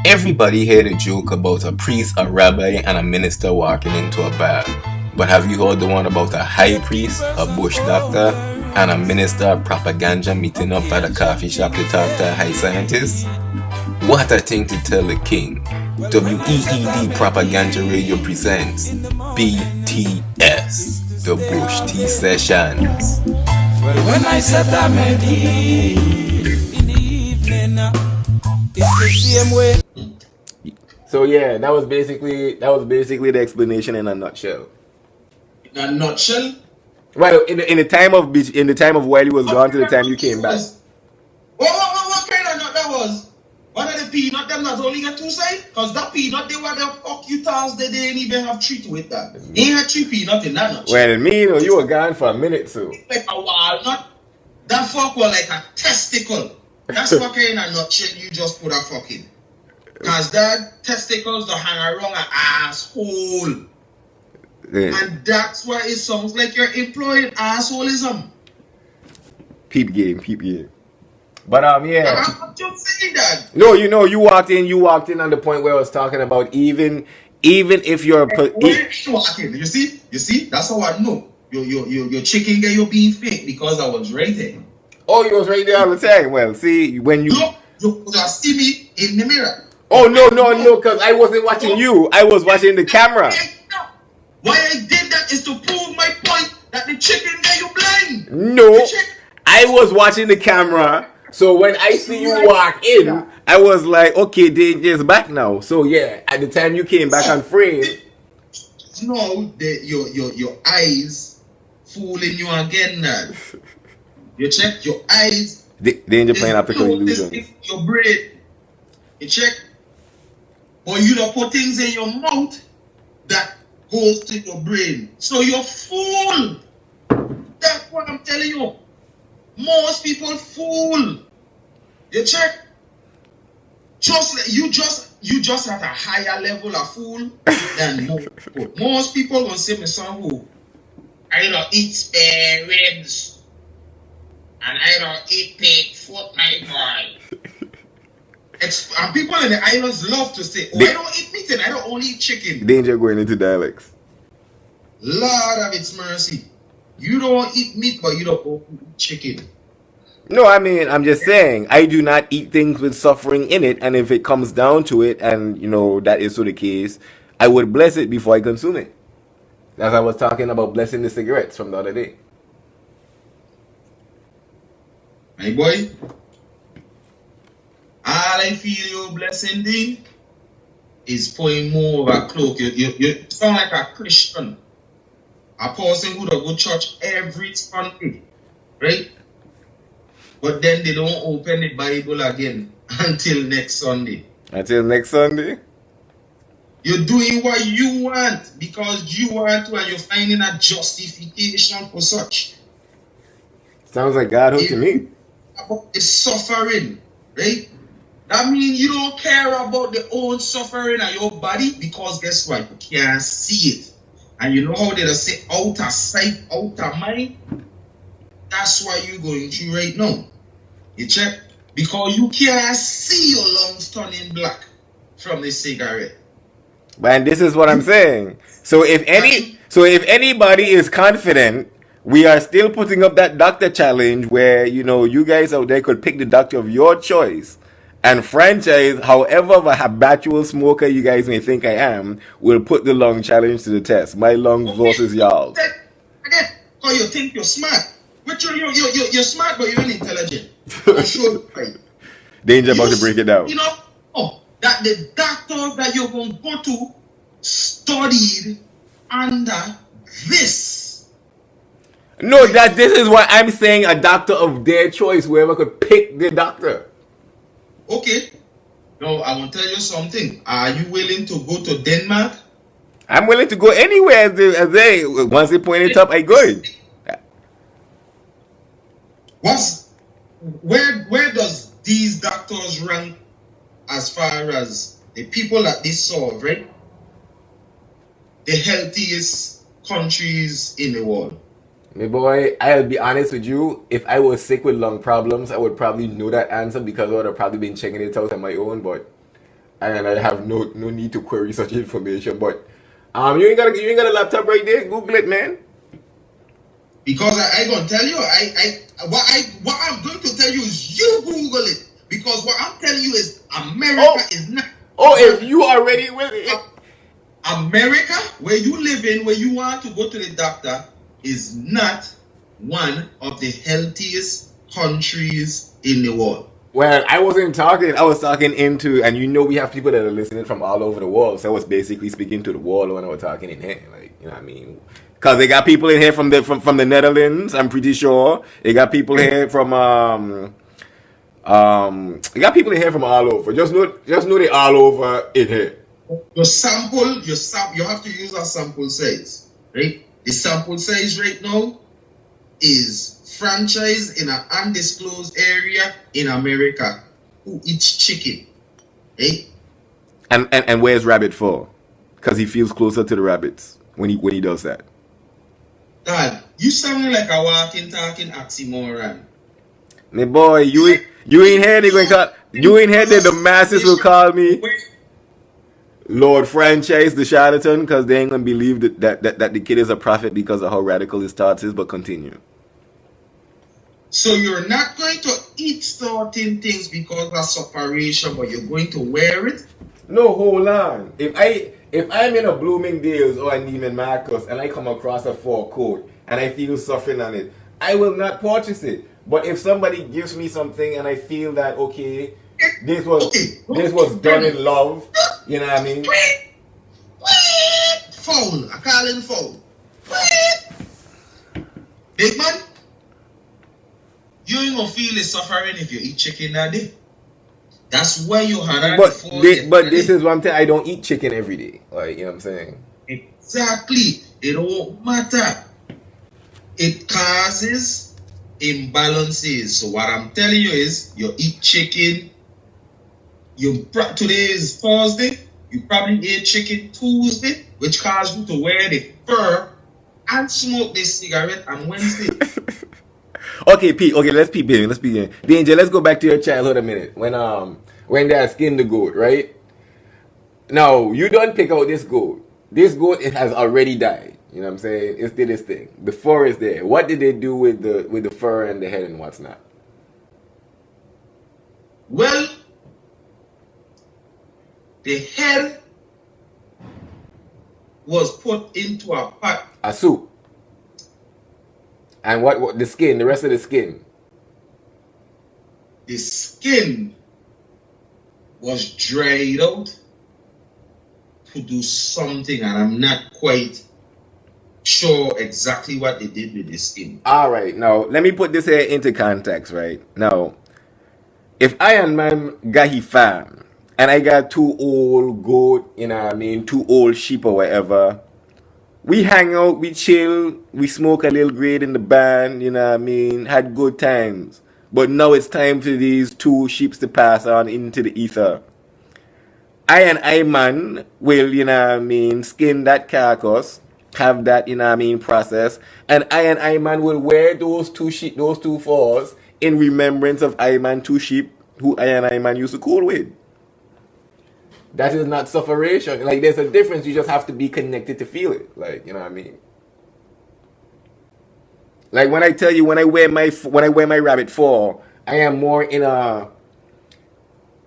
Everybody heard a joke about a priest, a rabbi, and a minister walking into a bar. But have you heard the one about a high priest, a bush doctor, and a minister of Propaganja meeting up at a coffee shop to talk to a high scientist? What a thing to tell the king. WEED Propaganja Radio presents BTS, the Bush Tea Sessions. Well, when I said I'm ready in the evening, it's the same way. So yeah, that was basically the explanation in a nutshell. In a nutshell? Well, in the time of while you was gone to the time you came back. What kind of nut that was? What are the peanut them that only got two sides? Because that peanut they were the fuck you toss they didn't even have three to it that. They ain't had three peanut in that nut. Well, you were gone for a minute, so. Like a walnut. That fuck was like a testicle. That's what kind of nutshell you just put a fuck in. Because that testicles don't hang around an asshole. Yeah. And that's why it sounds like you're employing assholism. Peep game. But yeah. I'm just saying that. No, you walked in on the point where I was talking about even if you're walking. You see? That's how I know. Your chicken guy, you're being fake because I was right there. Oh, you was right there all the time. Well, see, when you just see me in the mirror. Oh, no, because I wasn't watching you. I was watching the camera. Why I did that is to prove my point that the chicken guy, you blind. No, I was watching the camera. So when I see you walk in, I was like, okay, they just back now. So yeah, at the time you came back on frame. No, your eyes fooling you again now. You check your eyes. Danger playing optical illusions. Your brain. You check. Or you don't put things in your mouth that goes to your brain. So you're fool. That's what I'm telling you. Most people fool. You check. You just at a higher level of fool than most people. Most people gonna say me son who I don't eat spare ribs and I don't eat pig foot, my boy. And people in the islands love to say, I don't eat meat and I don't only eat chicken. Danger going into dialects. Lord of its mercy. You don't eat meat, but you don't eat chicken. No, I mean, I'm just saying, I do not eat things with suffering in it, and if it comes down to it, and, that is so the case, I would bless it before I consume it. As I was talking about blessing the cigarettes from the other day. My boy, all I feel you're blessing thee is putting more of a cloak. You sound like a Christian. A person who go to church every Sunday, right? But then they don't open the Bible again until next Sunday. Until next Sunday? You're doing what you want because you want to and you're finding a justification for such. Sounds like God hooked to me. About the suffering, right? That means you don't care about the own suffering of your body because guess what? You can't see it. And you know how they say out of sight, out of mind? That's why you're going through right now. You check? Because you can't see your lungs turning black from the cigarette. And this is what I'm saying. So if anybody is confident, we are still putting up that doctor challenge where, you guys out there could pick the doctor of your choice and franchise however of a habitual smoker you guys may think I am, will put the lung challenge to the test. My lungs versus y'all. Again, because you think you're smart. But you're smart, but you're unintelligent. I'm sure. Danger about to break it down. That the doctors that you're going to go to studied under this. No, this is what I'm saying, a doctor of their choice, whoever could pick the doctor. Okay. Now, I want to tell you something. Are you willing to go to Denmark? I'm willing to go anywhere as they once they point it up, I go in. Where does these doctors rank as far as the people that they solve, right? The healthiest countries in the world. My boy, I'll be honest with you. If I was sick with lung problems, I would probably know that answer because I would have probably been checking it out on my own. But and I have no need to query such information. But you ain't got a laptop right there. Google it, man. Because I gonna tell you, what I'm going to tell you is you Google it. Because what I'm telling you is America is not. Oh, if you already with it. America, where you live in, where you want to go to the doctor, is not one of the healthiest countries in the world. Well, I wasn't talking. I was talking into, and you know, we have people that are listening from all over the world. So I was basically speaking to the world when I was talking in here, like, you know what I mean? Because they got people in here from the Netherlands. I'm pretty sure they got people here from they got people in here from all over. Just know they all over in here. You have to use a sample size, right? The sample size right now is franchise in an undisclosed area in America who eats chicken, right? And where's Rabbit for? Because he feels closer to the rabbits when he does that. God, you sound like a walking, talking oxymoron. My boy, you ain't here. They going call you ain't here. That the masses will call me Lord Franchise the charlatan because they ain't gonna believe that the kid is a prophet because of how radical his thoughts is. But continue. So you're not going to eat certain things because of separation, but you're going to wear it? No, hold on. If I'm in a Bloomingdale's or a Neiman Marcus and I come across a fur coat and I feel suffering on it, I will not purchase it. But if somebody gives me something and I feel that this was done in love, you know what I mean? Foul. I call him foul. Big man, you ain't gonna feel the suffering if you eat chicken that day. That's why you had that. But this is one thing. I don't eat chicken every day. Like, you know what I'm saying? Exactly. It don't matter. It causes imbalances. So what I'm telling you is, you eat chicken. Today is Thursday. You probably ate chicken Tuesday, which caused you to wear the fur and smoke this cigarette on Wednesday. Okay, Pete. Okay, let's begin. Danger, let's go back to your childhood a minute. When they skinned the goat, right? Now, you don't pick out this goat. This goat, it has already died. You know what I'm saying? It's did this thing. The fur is there. What did they do with the fur and the head and what's not? Well, the head was put into a pot. A soup. And what the skin, the rest of the skin? The skin was dried out to do something, and I'm not quite sure exactly what they did with the skin. All right, now let me put this here into context, right? Now, if I and my got his farm, and I got 2 old goat, you know what I mean, 2 old sheep or whatever, we hang out, we chill, we smoke a little grade in the band, you know what I mean, had good times. But now it's time for these 2 sheeps to pass on into the ether. I man will, you know what I mean, skin that carcass, have that, you know what I mean, process, and I man will wear those 2 sheep, those 2 furs in remembrance of I man 2 sheep who I man used to cool with. That is not sufferation. Like, there's a difference. You just have to be connected to feel it. Like, you know what I mean? Like, when I tell you, when I wear my rabbit fur, I am more in a,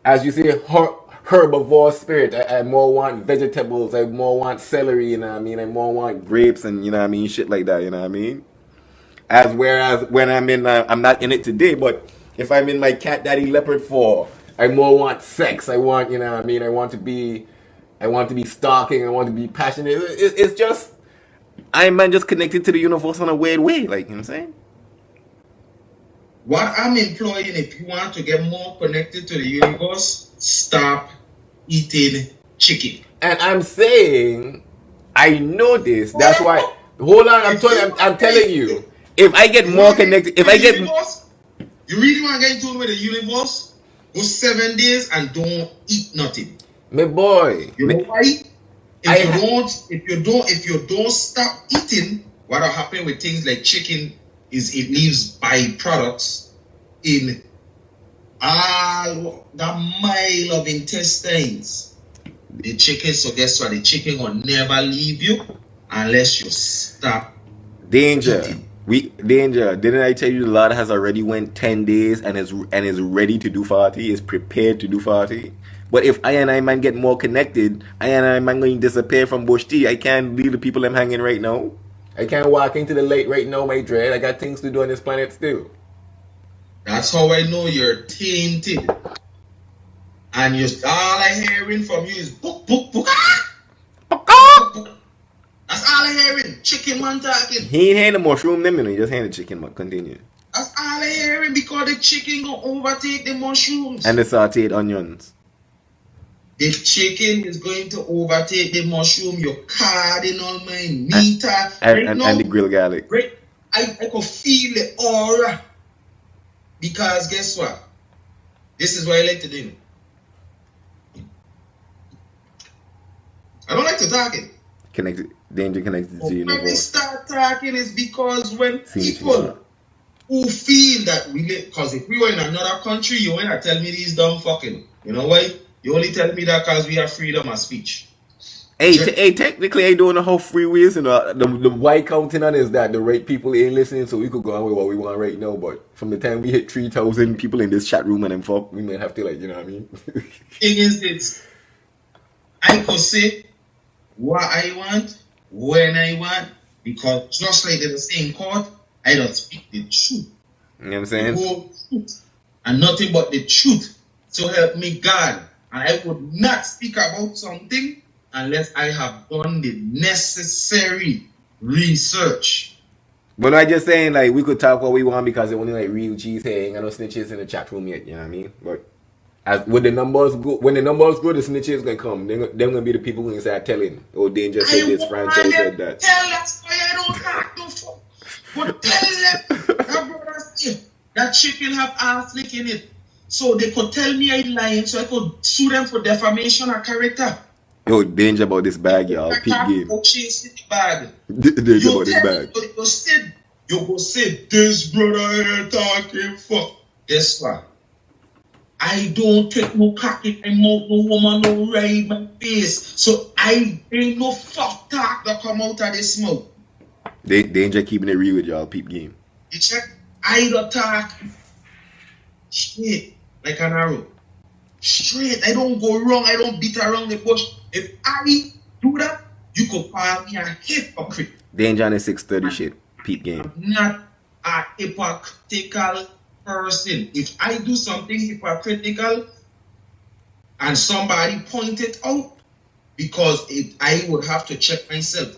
as you say, herbivore spirit. I more want vegetables. I more want celery, you know what I mean? I more want grapes and, you know what I mean, shit like that, you know what I mean? Whereas when I'm not in it today, but if I'm in my cat daddy leopard fur, I more want sex. I want, you know what I mean? I want to be stalking. I want to be passionate. It's just, I'm just connected to the universe in a weird way. Like, you know what I'm saying? What I'm imploring, if you want to get more connected to the universe, stop eating chicken. And I'm saying, I know this. That's why. Hold on, I'm telling you. If I get more connected, you really want to get into with the universe? Go 7 days and don't eat nothing. My boy. You know why? If you don't stop eating, what will happen with things like chicken is it leaves byproducts in all the mile of intestines. The chicken, so guess what? The chicken will never leave you unless you stop. Danger. eating. Danger. Didn't I tell you the lad has already went 10 days and is ready to do 40, is prepared to do 40? But if I and I man get more connected, I and I man going to disappear from Bush T. I can't leave the people I'm hanging right now. I can't walk into the lake right now, my dread. I got things to do on this planet still. That's how I know you're tainted. And all I hearing from you is book. That's all I hearing. Chicken man talking. He ain't hand the mushroom them, you know. He just hand the chicken, but continue. That's all I hearing because the chicken gonna overtake the mushrooms. And the sauteed onions. The chicken is going to overtake the mushroom, your cardinal mind, meter. And the grilled garlic. Right, I could feel the aura. Because guess what? This is what I like to do. I don't like to talk it. Danger connected to you. When we start talking is because when people who feel that because if we were in another country, you wanna tell me these dumb fucking. You know why? You only tell me that because we have freedom of speech. Hey, technically, I don't know how free we is. You know, the white counting on is that the right people ain't listening, so we could go on with what we want right now. But from the time we hit 3,000 people in this chat room and fuck, we might have to, like, you know what I mean? Thing is this, I could say what I want, when I want, because just like in the same court, I don't speak the truth. You know what I'm saying? The whole truth. And nothing but the truth. So help me God. And I would not speak about something unless I have done the necessary research. But I just saying, like, we could talk what we want because it only like real G's saying and no snitches in the chat room yet, you know what I mean? But when the numbers grow, the snitches gonna come. They're gonna be the people who start telling. Oh, Danger said this, franchise said that. Tell that's why I don't talk no fuck. But tell them that brother that chicken have arsenic in it. So they could tell me I'm lying, so I could sue them for defamation of character. Yo, Danger about this bag, y'all. Peep game. Danger about this bag. You go say, this brother here talking fuck. Guess what? I don't take no cock in my mouth, no woman, no ride my face. So I ain't no fuck talk that come out of this mouth. Danger keeping it real with y'all. Peep game. You check? I don't talk straight like an arrow. Straight. I don't go wrong. I don't beat around the bush. If I do that, you could call me a hypocrite. Danger on the 630 shit. Peep game. I'm not a hypocritical person. If I do something hypocritical and somebody point it out, because I would have to check myself.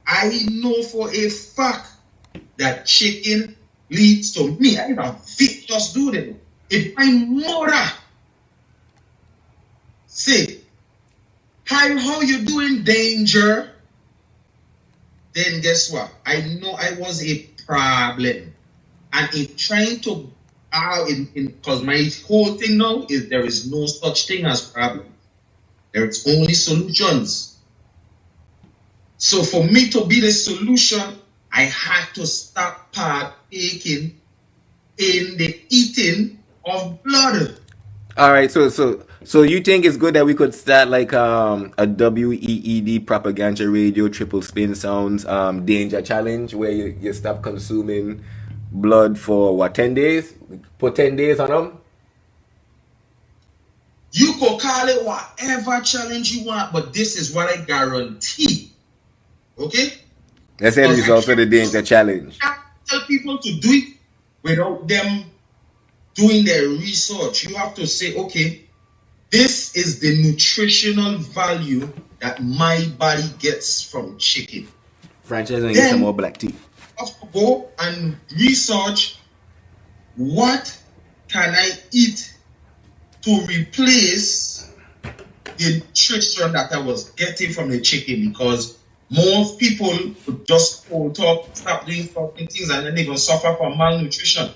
I know for a fact that chicken leads to me. I don't just do them. If my mother say, hi, how you doing, Danger? Then guess what? I know I was a problem. And in trying to, because my whole thing now is there is no such thing as problem. There is only solutions. So for me to be the solution, I had to stop partaking in the eating of blood. All right, so you think it's good that we could start like a WEED Propaganja Radio triple spin sounds danger challenge where you stop consuming blood for what, 10 days? Put 10 days on them? You could call it whatever challenge you want, but this is what I guarantee. Okay? Let's say the results of the danger challenge. I tell people to do it without them doing their research. You have to say, okay, this is the nutritional value that my body gets from chicken. Franchise and get some more black tea. You have to go and research what can I eat to replace the nutrition that I was getting from the chicken, because most people would just hold up, stop doing fucking things, and then they're going to suffer from malnutrition.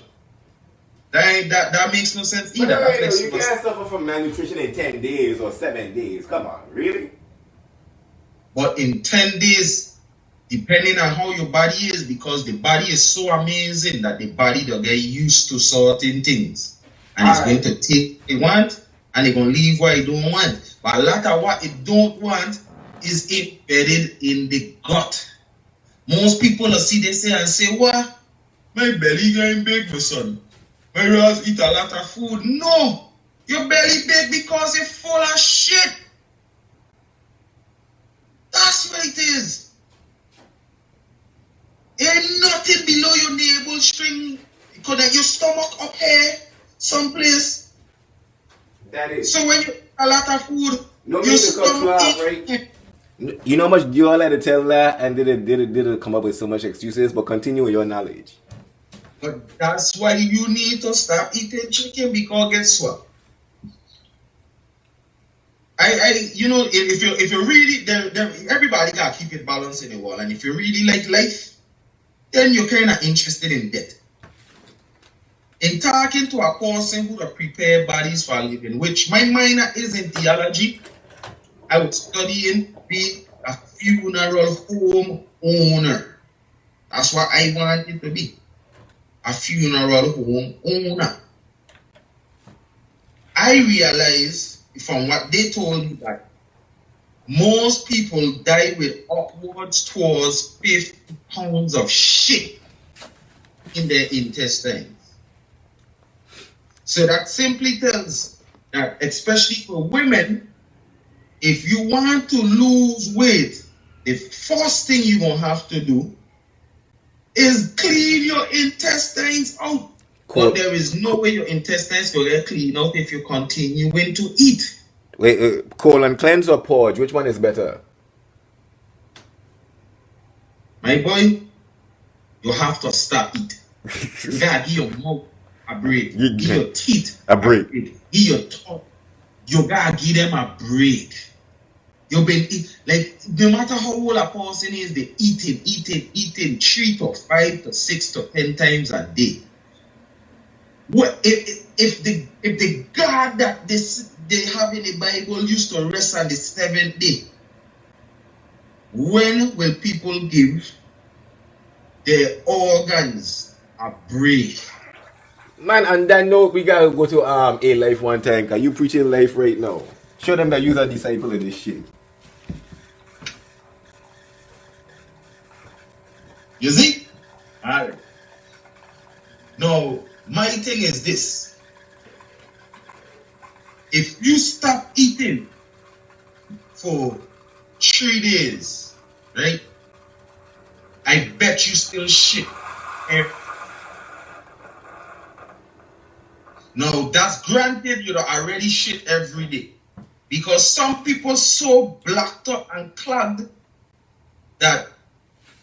That makes no sense either. Wait, you can't suffer from malnutrition in 10 days or 7 days. Come on, really? But in 10 days, depending on how your body is, because the body is so amazing that the body will get used to certain things. And it's going to take what it want, and it's going to leave what it don't want. But a lot of what it don't want is embedded in the gut. Most people will see this and say, what? My belly going big, my son. My raws eat a lot of food. No! Your belly big because it's full of shit. That's what it is. Ain't nothing below your navel string. Connect your stomach up here, someplace. That is. So when you eat a lot of food, No your need to cut you off, stomach right? You know how much you all had to tell that and did it come up with so much excuses, but continue with your knowledge. But that's why you need to stop eating chicken, because guess what? If you really, everybody gotta keep it balanced in the world, and if you really like life, then you're kind of interested in death. In talking to a person who prepare bodies for a living, which my minor is in theology, I was studying to be a funeral home owner. That's what I wanted to be, a funeral home owner. I realized from what they told me that most people die with upwards towards 50 pounds of shit in their intestines. So that simply tells that, especially for women, if you want to lose weight, the first thing you're going to have to do is clean your intestines out. Cool. But there is no way your intestines will get clean out if you continue to eat. Wait, colon cleanse or purge? Which one is better? My boy, you have to stop eating. You got to give your mouth a break. Give your teeth a break. Give your tongue. You got to give them a break. You've been like, no matter how old a person is, they eating 3 to 5 to 6 to 10 times a day. What if the God that they have in the Bible used to rest on the 7th day? When will people give their organs a break? Man, on that note, we gotta go to A Life one time, cause you preaching life right now. Show them that you're a disciple of this shit. You see? Alright. Now, my thing is this. If you stop eating for 3 days, right? I bet you still shit. Now, that's granted you already shit every day. Because some people so blocked up and clogged that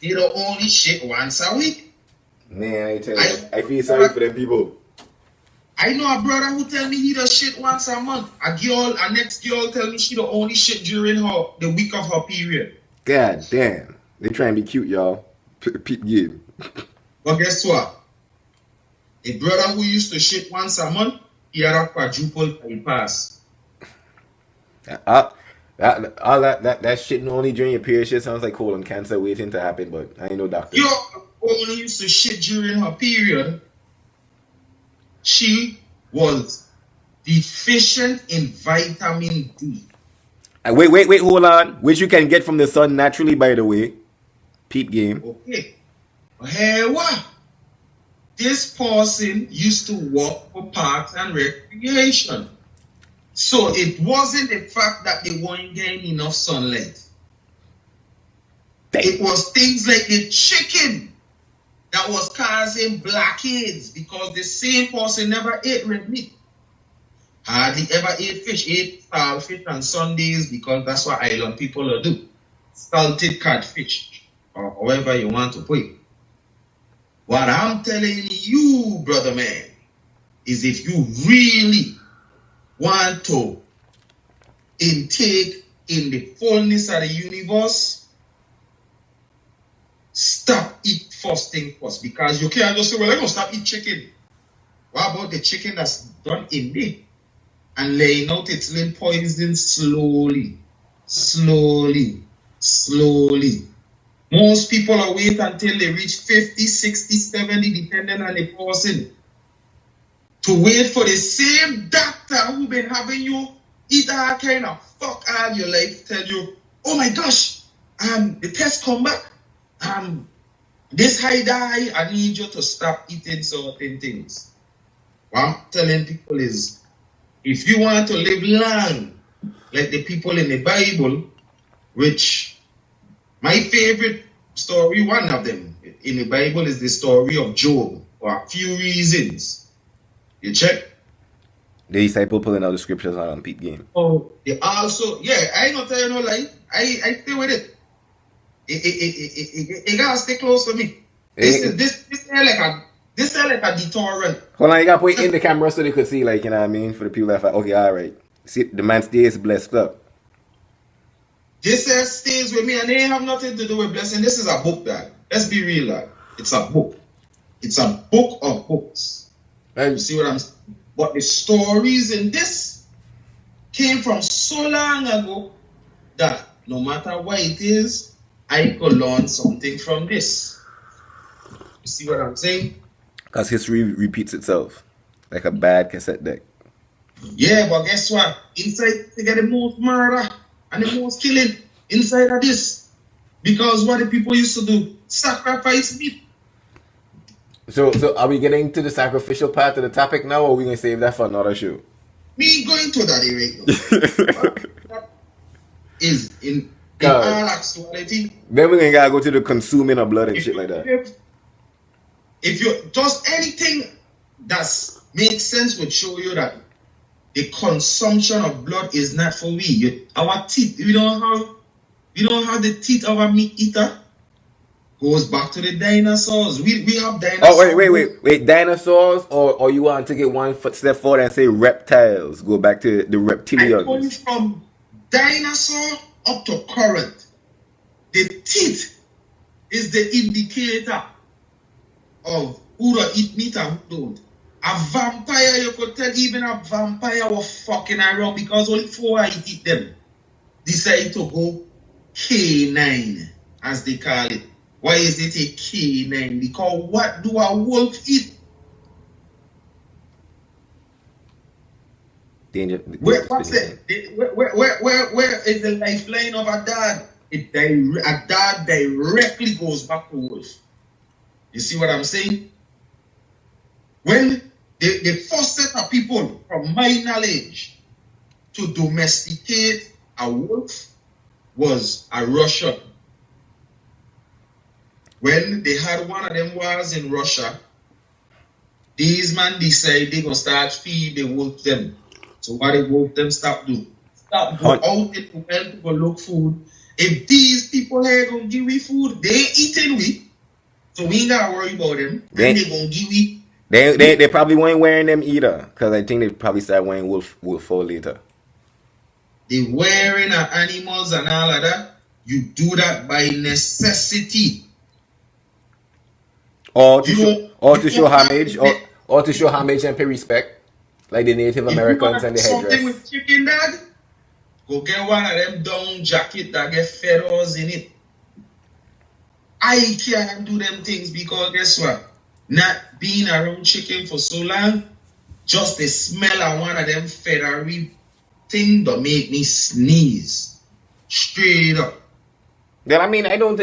they don't only shit once a week. Man, I tell you, I feel sorry for them people. I know a brother who tell me he does shit once a month. A next girl tell me she don't only shit during the week of her period. God damn. They try and be cute, y'all. Peep game. But guess what? A brother who used to shit once a month, he had a quadruple bypass. That shit only during your period shit sounds like colon cancer waiting to happen, but I ain't no doctor. Yo, only used to shit during her period. She was deficient in vitamin D. Wait, hold on. Which you can get from the sun naturally, by the way. Peep game. Okay. Hey, what? This person used to walk for parks and recreation. So it wasn't the fact that they weren't getting enough sunlight. It was things like the chicken that was causing blackheads, because the same person never ate red meat. Hardly ever ate fish. Ate saltfish on Sundays, because that's what island people will do. Salted catfish, or however you want to put it. What I'm telling you, brother man, is if you really want to intake in the fullness of the universe, stop eat first thing first. Because you can't just say, well, I'm going to stop eat chicken. What about the chicken that's done in there and laying out its little poison slowly? Most people are wait until they reach 50, 60, 70, depending on the person. to wait for the same doctor who been having you eat all kind of fuck all your life tell you, oh my gosh, the test come back, this high die, I need you to stop eating certain things. What I'm telling people is, if you want to live long, like the people in the Bible, which my favorite story, one of them in the Bible is the story of Job, for a few reasons. You check? The disciple pulling out the scriptures on Pete game. Oh, they also, yeah, I ain't gonna tell you no lie. I stay with it. It gotta stay close to me. This sound like a deterrent. Hold on, you gotta put it in the camera so they could see, like, you know what I mean? For the people that are like, okay, alright. See, the man stays blessed up. This stays with me and they have nothing to do with blessing. This is a book, Dad. Let's be real, Dad. It's a book. It's a book of books. You see what I'm saying? But the stories in this came from so long ago that no matter what it is, I could learn something from this. You see what I'm saying? Because history repeats itself like a bad cassette deck. Yeah, but guess what? Inside, they get the most murder and the most killing inside of this. Because what the people used to do, sacrifice meat. So are we getting to the sacrificial part of the topic now, or are we going to save that for another show? Me going to that right now. Is in all actuality. Then we're going to go to the consuming of blood and shit like that. If you just anything that makes sense would show you that the consumption of blood is not for we. Our teeth, we don't have the teeth of a meat eater. Goes back to the dinosaurs. We have dinosaurs. Oh wait, dinosaurs, or you want to take it one step forward and say reptiles? Go back to the reptilians. I'm going from dinosaur up to current. The teeth is the indicator of who to eat meat and who don't. A vampire, you could tell even a vampire was fucking around because only 4 I eat them. Decide to go K9, as they call it. Why is it a K9? Because what do a wolf eat? Danger. Where is the lifeline of a dog? A dog directly goes back to wolf. You see what I'm saying? When the first set of people, from my knowledge, to domesticate a wolf was a Russian. When they had one of them wars in Russia, these men decide they're going to start feed the wolf them. So what the wolf them stop do? Stop go out in the world to go look food. If these people here going to give we food, they eating we. So we ain't got to worry about them. Then they going to give we. They probably weren't wearing them either. Because I think they probably started wearing wolf fur later. They wearing animals and all of that. You do that by necessity. Or to show homage, or to show homage and pay respect, like the Native Americans and the headdress. Something with chicken, Dad? Go get one of them down jacket that get feathers in it. I can't do them things because guess what? Not being around chicken for so long, just the smell of one of them feathery thing that make me sneeze. Straight up. Then I mean, I don't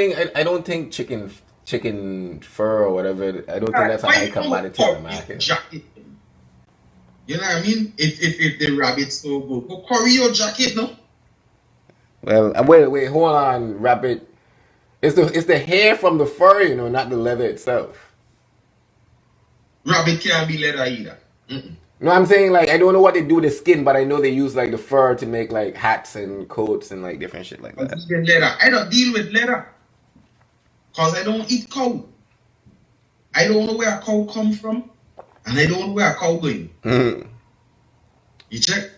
think chicken fur or whatever. I don't think that's a high commodity in America. You know what I mean? If the rabbits so good, go curry your jacket, no? Well, wait, hold on, rabbit. It's the hair from the fur, you know, not the leather itself. Rabbit can't be leather either. Mm-mm. No, I'm saying like I don't know what they do with the skin, but I know they use like the fur to make like hats and coats and like different shit like that. Leather. I don't deal with leather. Because I don't eat cow. I don't know where a cow come from. And I don't know where a cow going. You check?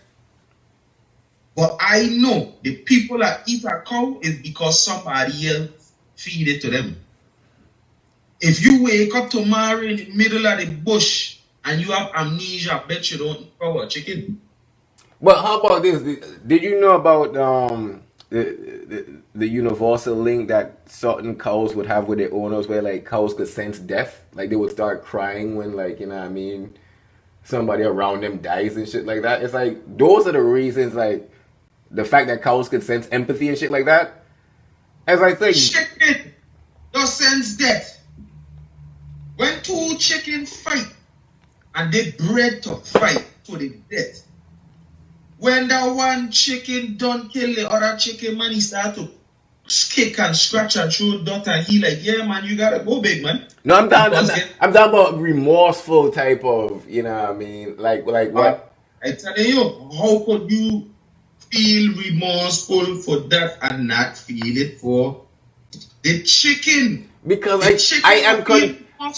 But I know the people that eat a cow is because somebody else feed it to them. If you wake up tomorrow in the middle of the bush and you have amnesia, I bet you don't eat cow or chicken. But how about this? Did you know about the universal link that certain cows would have with their owners, where like cows could sense death, like they would start crying when, like, you know what I mean, somebody around them dies and shit like that. It's like those are the reasons, like the fact that cows could sense empathy and shit like that. As I say, chicken don't sense death. When two chickens fight and they bred to fight to the death, when that one chicken don't kill the other chicken, man, he start to kick and scratch and throw dot, and he like, yeah, man, you gotta go, big man. No, I'm talking about remorseful type of, you know what I mean? Like what? I tell you, how could you feel remorseful for that and not feel it for the chicken? Because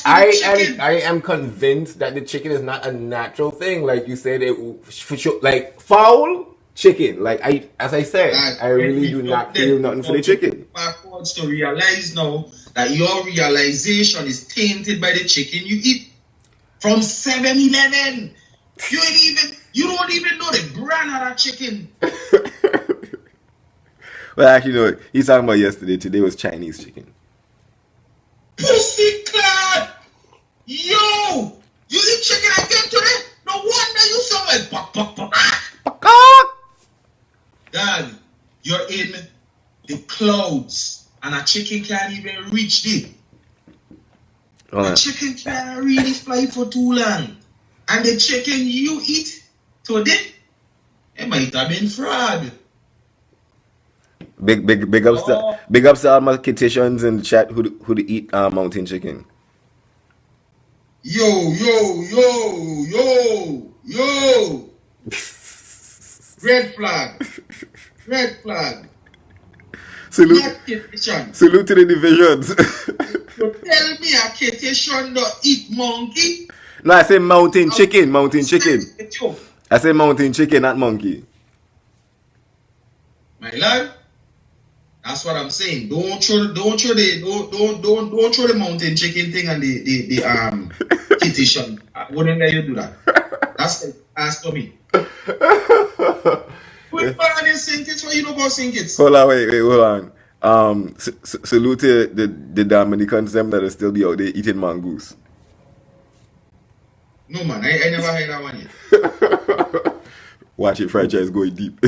I am convinced that the chicken is not a natural thing. Like you said, it for sure, like fowl chicken. Like as I said, I really do not feel nothing for the chicken. Backwards to realize now that your realization is tainted by the chicken you eat from 7-Eleven. You don't even know the brand of that chicken. Well, actually, no. He's talking about yesterday. Today was Chinese chicken. Pussy clad! Yo! You eat chicken again today? No wonder you sound like Dad, you're in the clouds and a chicken can't even reach there. A chicken can't really fly for too long. And the chicken you eat today, it might have been fraud. Big ups to all my kitchens in the chat who eat mountain chicken. Yo. Red flag. Salute to the divisions. You tell me a kitchen don't eat monkey? No, I say mountain chicken. I say mountain chicken, not monkey. My lad, that's what I'm saying. Don't throw the mountain chicken thing and the kitchen. I wouldn't let you do that. That's the ask for me. Quick man and sink it, so you don't go sink it. Hold on. Salute to the Dominicans them that will still be out there eating mongoose. No man, I never heard that one yet. Watch it, franchise going deep.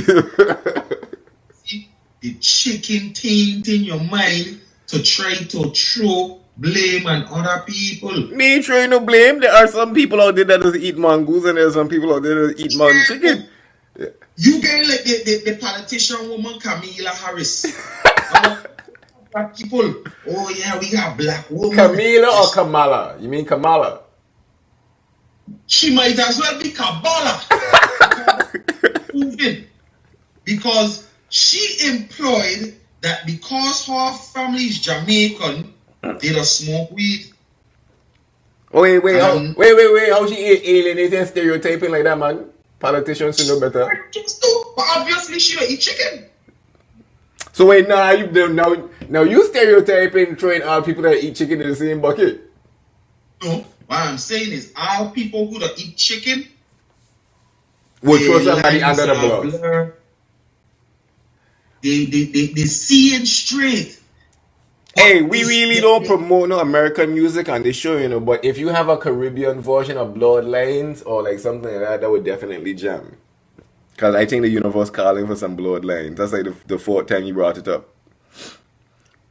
See, the chicken taint in your mind to try to throw blame on other people. Me trying to blame. There are some people out there that doesn't eat mongoose, and there are some people out there that eat mountain chicken. Yeah. You get like the politician woman Kamala Harris. Black people. Oh yeah, we got black woman. Kamala or Kamala? You mean Kamala? She might as well be Kabbalah. Because she employed that because her family is Jamaican, they don't smoke weed. Oh, wait. How she alienating and stereotyping like that, man? Politicians should know better. But obviously she don't eat chicken. So wait, now you stereotyping, throwing all people that eat chicken in the same bucket. No, what I'm saying is all people who don't eat chicken would throw somebody under the bus. They seeing straight. Hey, we really don't promote no American music on this show, you know, but if you have a Caribbean version of Bloodlines or like something like that, that would definitely jam. Because I think the universe calling for some Bloodlines. That's like the fourth time you brought it up.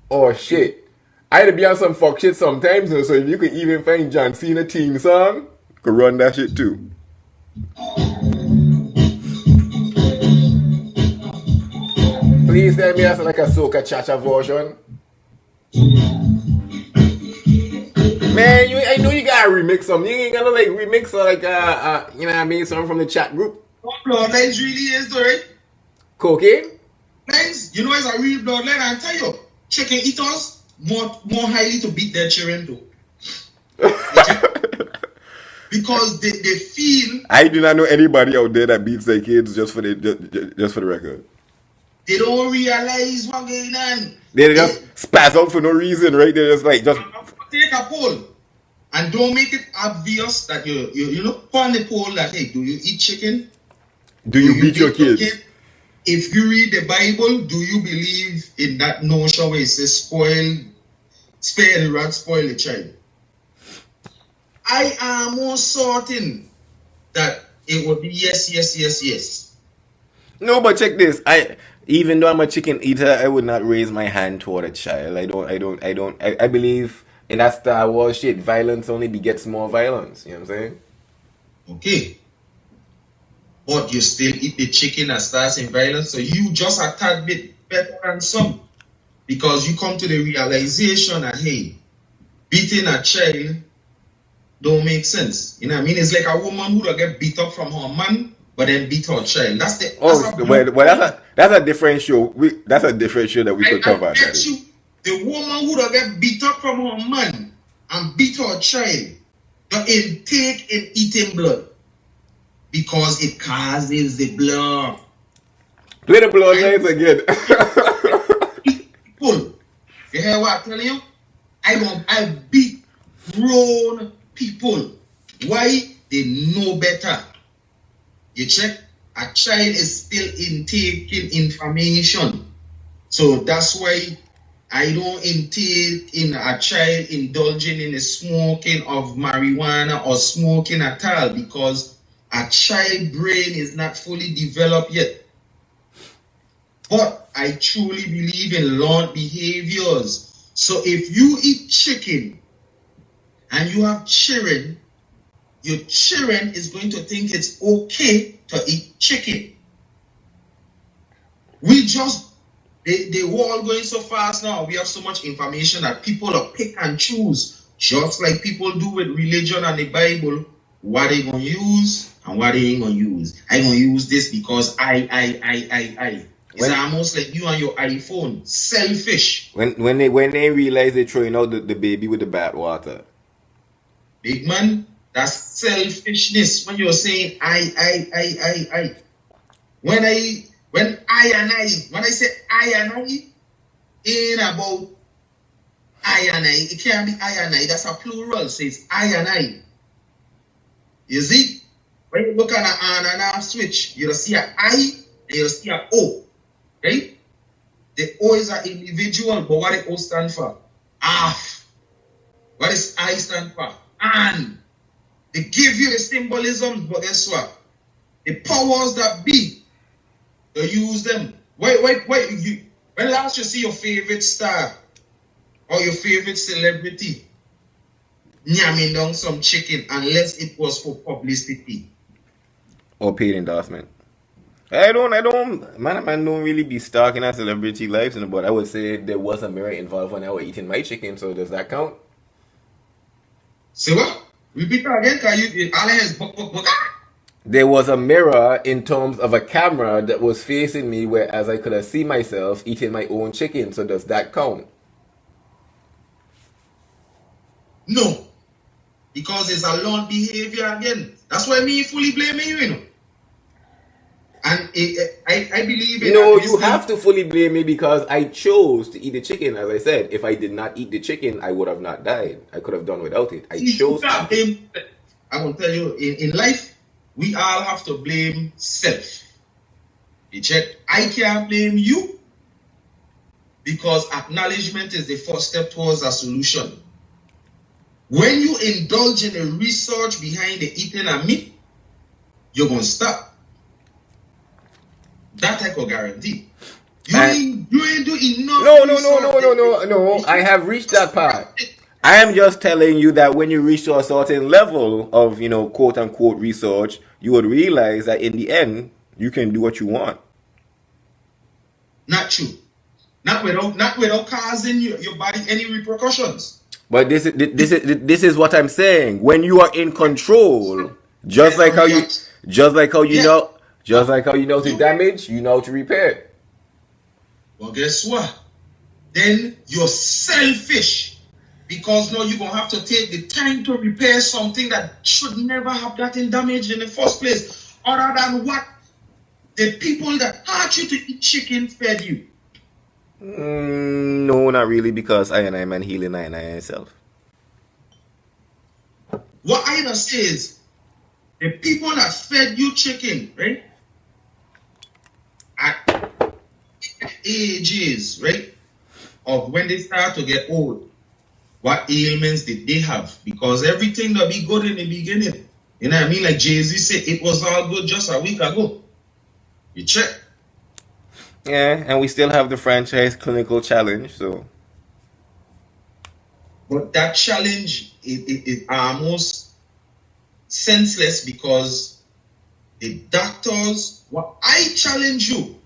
Oh, shit. I had to be on some fuck shit sometimes, so if you could even find John Cena theme song, you could run that shit too. Please tell me that's like a Soca Cha-Cha version. Man, I know you gotta remix something. You ain't gonna like remix like you know what I mean, something from the chat group. Bloodlines really is though, right? Cocaine? Lines, you know it's a real bloodline, I'll tell you. Chicken eaters more highly to beat their children too. Because they feel. I do not know anybody out there that beats their kids just for the record. They don't realize what's going on. They just spaz out for no reason, right? They're just like take a poll and don't make it obvious that you look on the poll that hey, do you eat chicken? Do you beat your kids? If you read the Bible, do you believe in that notion where it says spare the rod, spoil the child? I am more certain that it would be yes, yes, yes, yes. No, but check this. Even though I'm a chicken eater, I would not raise my hand toward a child. I believe in that Star Wars shit. Violence only begets more violence. You know what I'm saying? Okay. But you still eat the chicken that starts in violence, so you just a tad bit better than some. Because you come to the realization that, hey, beating a child don't make sense. You know what I mean? It's like a woman who don't get beat up from her man, but then beat her child. That's a different show. That's a different show that we could cover. The woman who don't get beat up from her man and beat her child, don't intake in eating blood because it causes the blood. Play the blood lines again. People, you hear what I'm telling you? I beat grown people. Why? They know better. You check, a child is still intaking information. So that's why I don't intake in a child indulging in the smoking of marijuana or smoking at all, because a child brain is not fully developed yet. But I truly believe in learned behaviors. So if you eat chicken and you have children, your children is going to think it's okay to eat chicken. The world going so fast now. We have so much information that people are pick and choose, just like people do with religion and the Bible. What they gonna use and what they ain't gonna use. I gonna use this because I. It's almost like you and your iPhone. Selfish. When they realize they're throwing out the baby with the bathwater. Big man, that's selfishness. When you're saying I. When I say I and I, ain't about I and I. It can't be I and I. That's a plural. So it's I and I. You see? When you look at an on and off switch, you'll see an I and you'll see an O. Right? The O is an individual, but what does O stand for? Off. What does I stand for? And. They give you the symbolism, but guess what? The powers that be, they use them. Wait. When last you see your favorite star or your favorite celebrity nyamming down some chicken, unless it was for publicity or paid endorsement? Man don't really be stalking at celebrity lives, but I would say there was a mirror involved when I was eating my chicken, so does that count? Say what? Repeat that again, because there was a mirror in terms of a camera that was facing me, whereas I could have seen myself eating my own chicken, so does that count? No. Because it's a learned behavior again. That's why me fully blaming you, you know. And I believe in... No, you have to fully blame me because I chose to eat the chicken. As I said, if I did not eat the chicken, I would have not died. I could have done without it. I chose to eat it. I'm going to tell you, in life, we all have to blame self. You check? I can't blame you because acknowledgement is the first step towards a solution. When you indulge in the research behind the eating of meat, you're going to stop. That I can guarantee. You ain't do enough. No. I have reached that part. I am just telling you that when you reach to a certain level of, quote unquote research, you would realize that in the end, you can do what you want. Not true. Not without causing your body any repercustions. But this is what I'm saying. When you are in control, just like how you know to damage, you know to repair. Well, guess what? Then you're selfish. Because now you're going to have to take the time to repair something that should never have gotten damaged in the first place. Other than what the people that taught you to eat chicken fed you. No, not really, because I am healing I myself. What I say is, the people that fed you chicken, right? At ages, right? Of when they start to get old. What ailments did they have? Because everything that be good in the beginning. You know what I mean? Like Jay-Z said, it was all good just a week ago. You check. Yeah, and we still have the franchise clinical challenge, so. But that challenge is almost senseless because the doctors, what I challenge you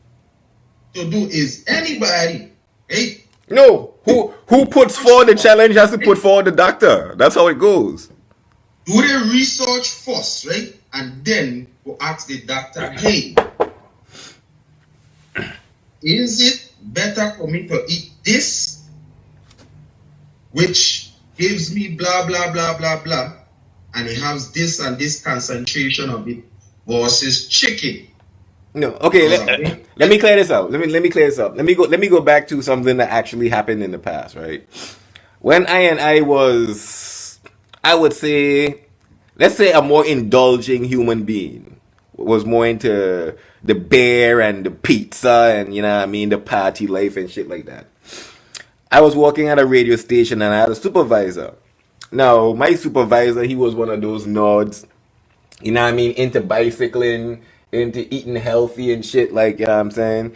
to do is anybody, hey? No, who puts forward the challenge has to put forward the doctor. That's how it goes. Do the research first, right? And then go ask the doctor, hey, is it better for me to eat this, which gives me blah, blah, blah, blah, blah, and it has this and this concentration of it versus chicken? No, okay. Let me clear this out. Let me clear this up. Let me go back to something that actually happened in the past, right? When I was, I would say, let's say a more indulging human being, was more into the beer and the pizza and, you know what I mean, the party life and shit like that. I was working at a radio station and I had a supervisor. Now, my supervisor, he was one of those nerds, you know what I mean, into bicycling, into eating healthy and shit, like, you know what I'm saying?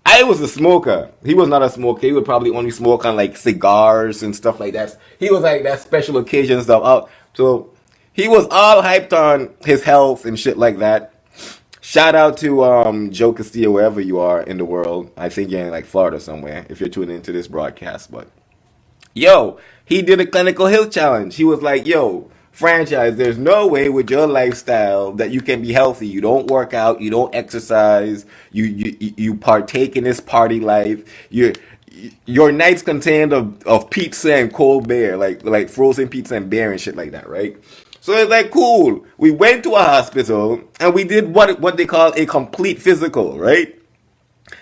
I was a smoker. He was not a smoker. He would probably only smoke on like cigars and stuff like that. He was like that special occasion stuff. So he was all hyped on his health and shit like that. Shout out to Joe Castillo, wherever you are in the world. I think you're in like Florida somewhere if you're tuning into this broadcast. But yo, he did a clinical health challenge. He was like, yo, franchise, there's no way with your lifestyle that you can be healthy. You don't work out, you don't exercise, you partake in this party life. Your nights contained of pizza and cold beer, like frozen pizza and beer and shit like that, right? So it's like, cool. We went to a hospital and we did what they call a complete physical, right?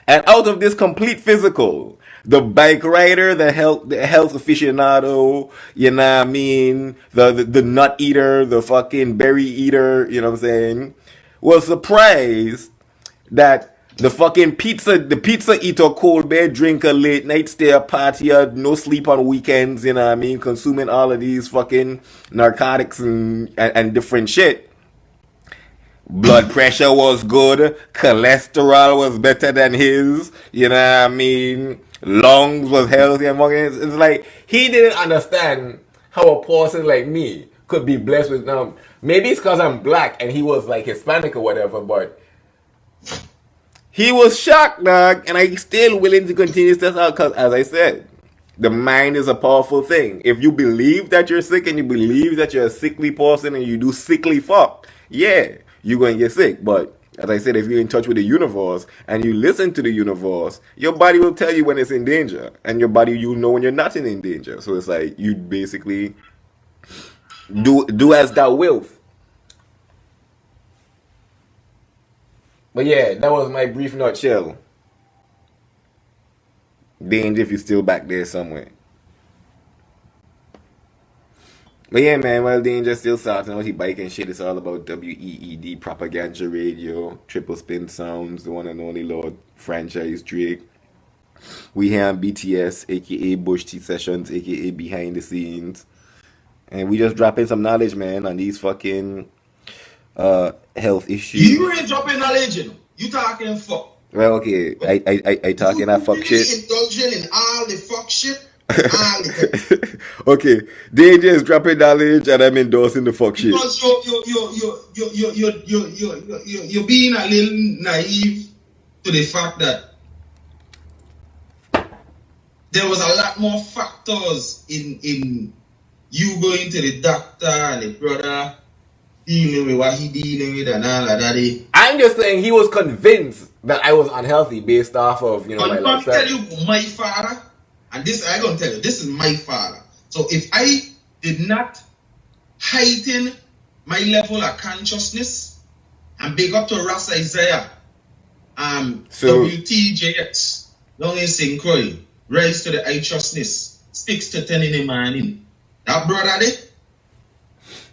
And out of this complete physical, the bike rider, the health aficionado, you know what I mean, the nut eater, the fucking berry eater, you know what I'm saying, was surprised that the pizza eater, cold beer drinker, late night stayer, partier, no sleep on weekends, you know what I mean, consuming all of these fucking narcotics and different shit. Blood pressure was good, cholesterol was better than his, you know what I mean, lungs was healthy and fucking, it's like, he didn't understand how a person like me could be blessed with, maybe it's because I'm black and he was like Hispanic or whatever, but he was shocked, dog, and I'm still willing to continue this out because, as I said, the mind is a powerful thing. If you believe that you're sick and you believe that you're a sickly person and you do sickly fuck, yeah, you're going to get sick. But, as I said, if you're in touch with the universe and you listen to the universe, your body will tell you when it's in danger. And your body, you know when you're not in danger. So it's like, you basically do as thou wilt. But yeah, that was my brief nutshell. Danger if you're still back there somewhere. But yeah, man, while Danger still starting out, he biking shit. It's all about WEED, Propaganja Radio, Triple Spin Sounds, the one and only Lord Franchise Drake. We here on BTS, aka Bush T Sessions, aka Behind the Scenes. And we just dropping some knowledge, man, on these fucking health issues. You ain't dropping knowledge, you know. You talking fuck. Well, okay, I talking that fuck shit. Indulging in all the fuck shit. Okay, they just dropping knowledge and I'm endorsing the fuck shit. Because you're being a little naive to the fact that there was a lot more factors in you going to the doctor and the brother dealing with what he dealing with and all of that. I'm just saying he was convinced that I was unhealthy based off of, you know, my lifestyle. I'm going to tell you my father, and this I'm going to tell you, this is my father. So if I did not heighten my level of consciousness and big up to Ras Isaiah, WTJX, long in St. Croix, rise to the righteousness, 6 to 10 in the morning. That brother there,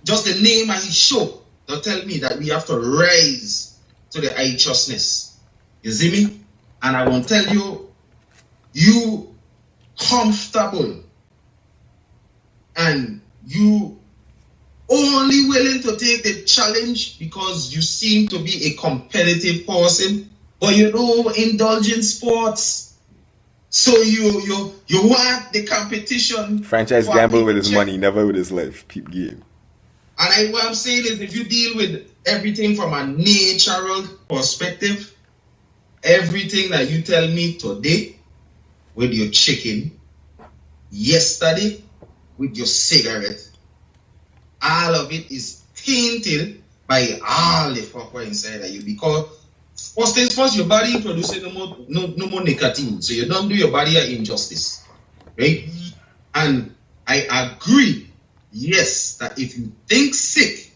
just the name of his show, they'll tell me that we have to rise to the righteousness. You see me? And I won't tell you, you comfortable and you only willing to take the challenge because you seem to be a competitive person, but you don't indulge in sports. So you want the competition. Franchise gamble with his money, never with his life. Peep game. And what I'm saying is, if you deal with everything from a natural perspective, everything that you tell me today with your chicken, yesterday with your cigarette, all of it is tainted by all the fuck inside of you. Because first things first, your body produces no more nicotine, so you don't do your body an injustice, right? And I agree, yes, that if you think sick,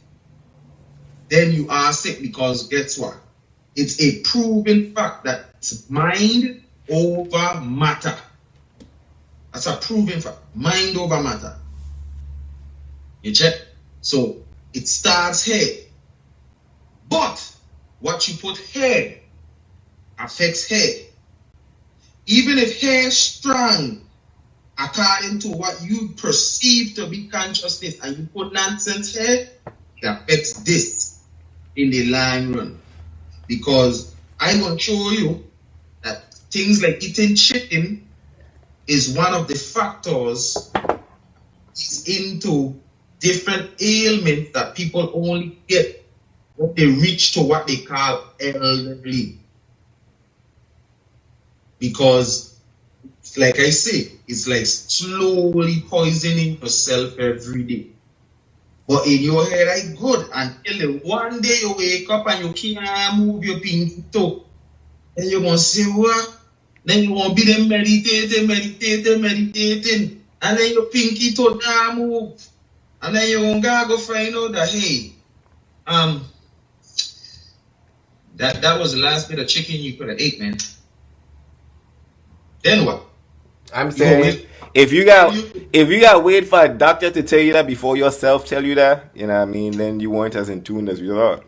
then you are sick, because guess what? It's a proven fact that it's mind over matter. That's a proven fact. Mind over matter. You check? So it starts here. But what you put here affects hair. Even if hair is strong, according to what you perceive to be consciousness, and you put nonsense here, it affects this in the long run. Because I will show you that things like eating chicken is one of the factors into different ailments that people only get when they reach to what they call elderly. Because, like I say, it's like slowly poisoning yourself every day. But in your head, I good until the one day you wake up and you can't move your pinky toe. Then you're going to say, what? Then you won't be there meditating. And then your pinky toe can't move. And then you're going to go find out that, hey, that was the last bit of chicken you could have ate, man. Then what? I'm saying, if you got wait for a doctor to tell you that before yourself tell you that, you know what I mean, then you weren't as in tune as you thought.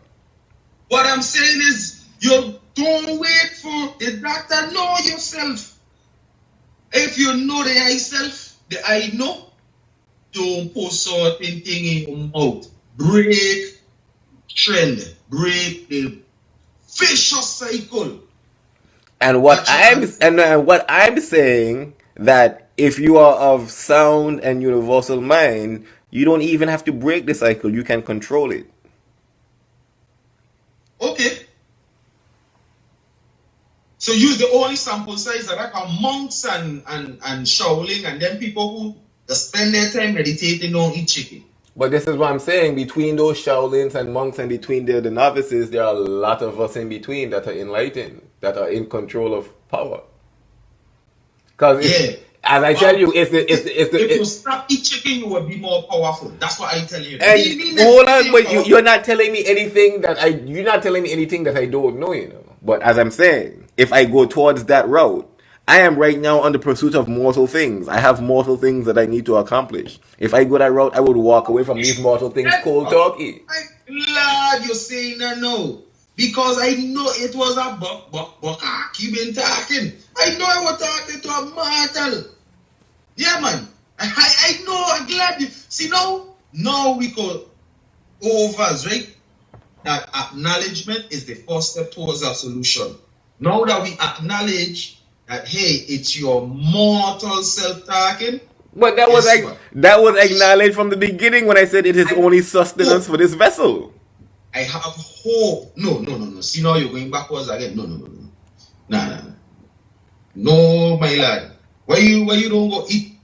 What I'm saying is, you don't wait for the doctor, know yourself. If you know the I self, the I know, don't put certain thing in your mouth. Break trend. Break the vicious cycle. And what I'm saying, that if you are of sound and universal mind, you don't even have to break the cycle. You can control it. Okay. So use the only sample size that like monks and Shaolin, and then people who spend their time meditating don't eat chicken. But this is what I'm saying. Between those Shaolins and monks and between the novices, there are a lot of us in between that are enlightened, that are in control of power. Because as I tell you, if you stop eating chicken, you will be more powerful. That's what I tell you. And hold on, but you're not telling me anything that I don't know, you know. But as I'm saying, if I go towards that route, I am right now on the pursuit of mortal things. I have mortal things that I need to accomplish. If I go that route, I would walk away from these mortal things cold turkey. I'm glad you're saying that no. Because I know it was a buck you've been talking. I know I was talking to a mortal. Yeah, man. I know, I'm glad you... See, now we go over, right? That acknowledgement is the first step towards a solution. Now that we acknowledge that, hey, it's your mortal self talking. But that was acknowledged from the beginning when I said it is only sustenance for this vessel. I have hope. No. See, now you're going backwards again. No. Nah. No, my lad. Why you don't go eat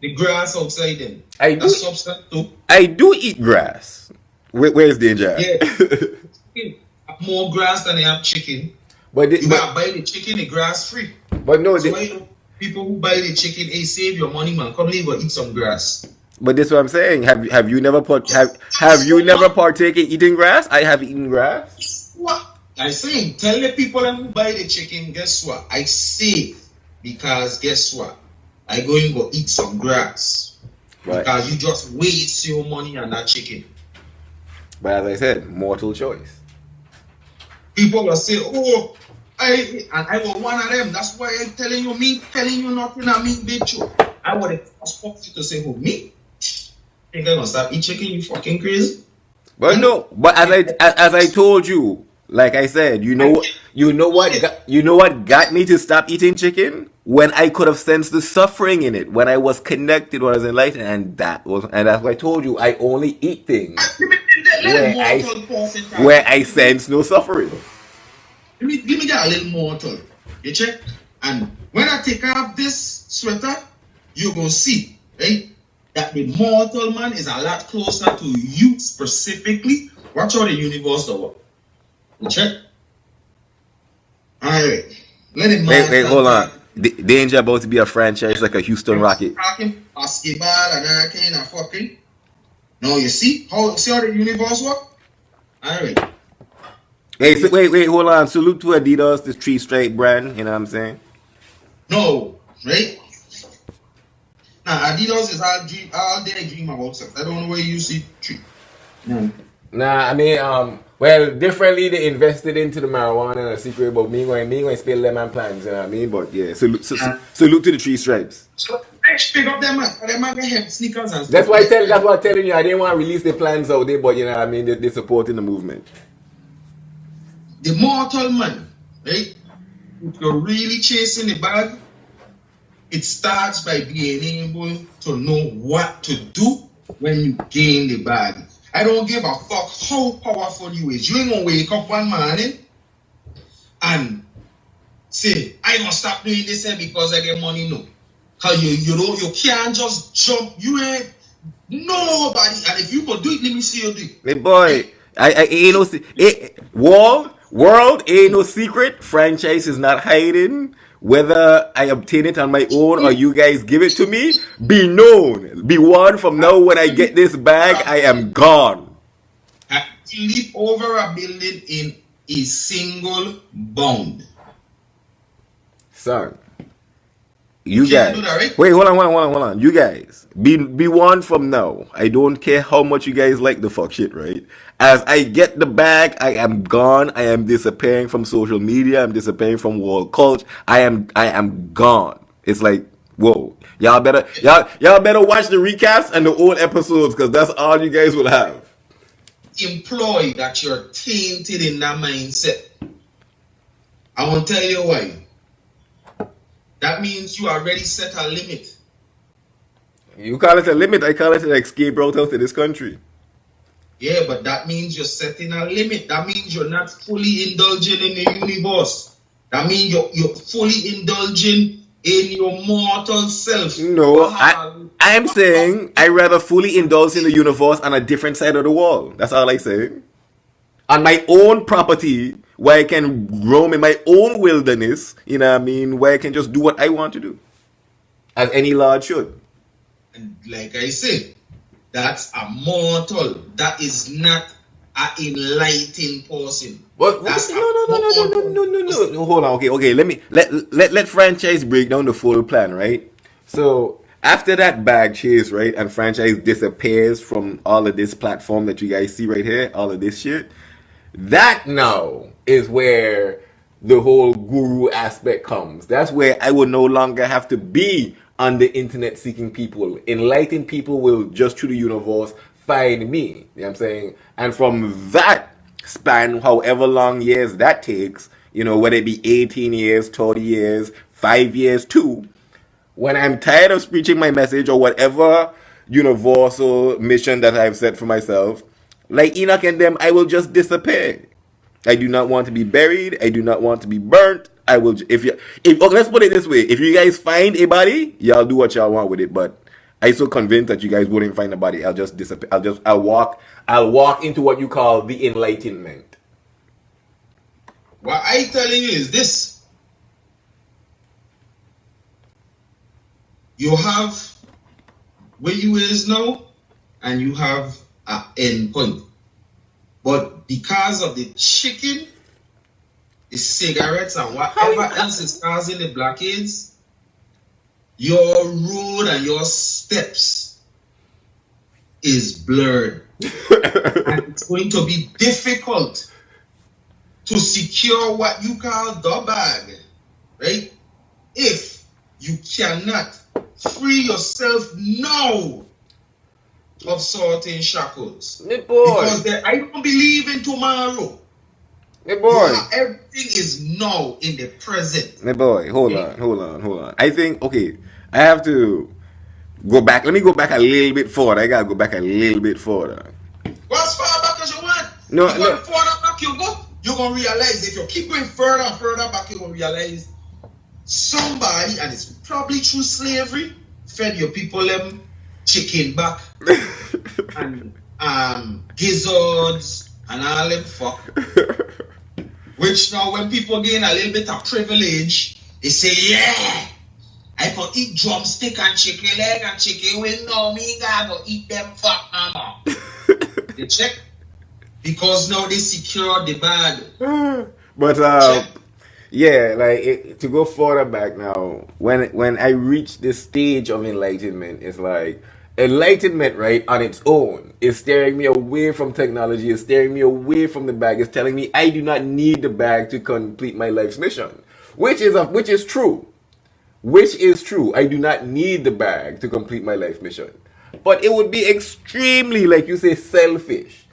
the grass outside then? I do eat grass. Where's danger? Yeah. More grass than they have chicken. But you gotta buy the chicken, the grass free. But no, so people who buy the chicken, hey, save your money, man. Come live or eat some grass. But this is what I'm saying. Have you never partaken in eating grass? I have eaten grass. What? I'm saying, tell the people who buy the chicken, guess what? I save because guess what? I go eat some grass. Right. Because you just waste your money on that chicken. But as I said, mortal choice. People will say, oh, I was one of them. That's why I'm telling you nothing. I mean, big truth. I was the first person to say, who, me? Think I'm gonna stop eat chicken? You fucking crazy? But no, but as I told you, like I said, you know what got me to stop eating chicken when I could have sensed the suffering in it, when I was connected, when I was enlightened, and that's why I told you I only eat things where where I sense no suffering. Give me that a little mortal. You check? And when I take off this sweater, you're gonna see, right? That the mortal man is a lot closer to you specifically. Watch how the universe does work. You check? Alright. Let it Wait, hold on. Danger about to be a franchise like a Houston Rocket. Basketball and that kind of fucking. Now you see how the universe work? Alright. Hey, so wait, hold on. Salute to Adidas, this three stripe brand. You know what I'm saying? No, right? Now Adidas is all day dream about sex. I don't know where you see tree. No. Nah, I mean, well, differently they invested into the marijuana and a secret, but me going to spill them and plans, you know what I mean? But yeah, salute to the three stripes. So let's pick up them man. Them man get have sneakers and stuff. That's why I'm telling you, I didn't want to release the plans out there, but you know what I mean, they're supporting the movement. The mortal man, right? If you're really chasing the bag, it starts by being able to know what to do when you gain the bag. I don't give a fuck how powerful you is. You ain't gonna wake up one morning and say, I gonna stop doing this because I get money. No. Cause you can't just jump. You ain't nobody. And if you could do it, let me see you do it. Hey boy, I ain't no world ain't no secret. Franchise is not hiding. Whether I obtain it on my own or you guys give it to me, be known. Be warned from now when I get this bag, I am gone. I leap over a building in a single bound. Son, you guys. Do that, right? Wait, hold on. You guys, be warned from now. I don't care how much you guys like the fuck shit, right? As I get the bag, I am gone. I am disappearing from social media. I'm disappearing from world culture. I am gone. It's like, whoa. Y'all better watch the recaps and the old episodes because that's all you guys will have. Employ that you're tainted in that mindset. I want to tell you why. That means you already set a limit. You call it a limit. I call it an escape route out of this country. Yeah, but that means you're setting a limit. That means you're not fully indulging in the universe. That means you're fully indulging in your mortal self. No, I'm saying I rather fully indulge in the universe on a different side of the wall. That's all I say. On my own property, where I can roam in my own wilderness, you know what I mean, where I can just do what I want to do. As any lord should. And like I said, that's a mortal. That is not an enlightened person. What? No. Hold on. Okay. Let franchise break down the full plan, right? So after that bag chase, right, and franchise disappears from all of this platform that you guys see right here, all of this shit, that now is where the whole guru aspect comes. That's where I will no longer have to be on the internet seeking people. Enlightened people will just through the universe find me. You know what I'm saying? And from that span, however long years that takes, you know, whether it be 18 years, 30 years, 5 years, 2, when I'm tired of preaching my message or whatever universal mission that I've set for myself, like Enoch and them, I will just disappear. I do not want to be buried. I do not want to be burnt. I will. Let's put it this way: if you guys find a body, y'all do what y'all want with it. But I'm so convinced that you guys wouldn't find a body. I'll just disappear. I'll walk into what you call the enlightenment. What I'm telling you is this: you have where you is now, and you have an end point. But because of the chicken, the cigarettes, and whatever else is causing the blockades, your road and your steps is blurred. And it's going to be difficult to secure what you call the bag, right? If you cannot free yourself now. of sorting shackles. Me boy. Because I don't believe in tomorrow. Me boy. Everything is now in the present. Me boy, hold on. I think, okay, I have to go back. Let me go back a little bit forward. I gotta go back a little bit further. Go as far back as you want. No. Further back you go, you're gonna realize if you keep going further and further back, you're gonna realize somebody, and it's probably through slavery, fed your people them chicken back and gizzards and all them fuck. Which now when people gain a little bit of privilege, they say, yeah, I can eat drumstick and chicken leg and chicken wing. No, me gotta eat them fuck mama. They check because now they secure the bag. But yeah, like to go further back now, when I reach this stage of enlightenment, it's like enlightenment, right, on its own is steering me away from technology, is steering me away from the bag, is telling me I do not need the bag to complete my life's mission, which is true. Which is true. I do not need the bag to complete my life mission. But it would be extremely, like you say, selfish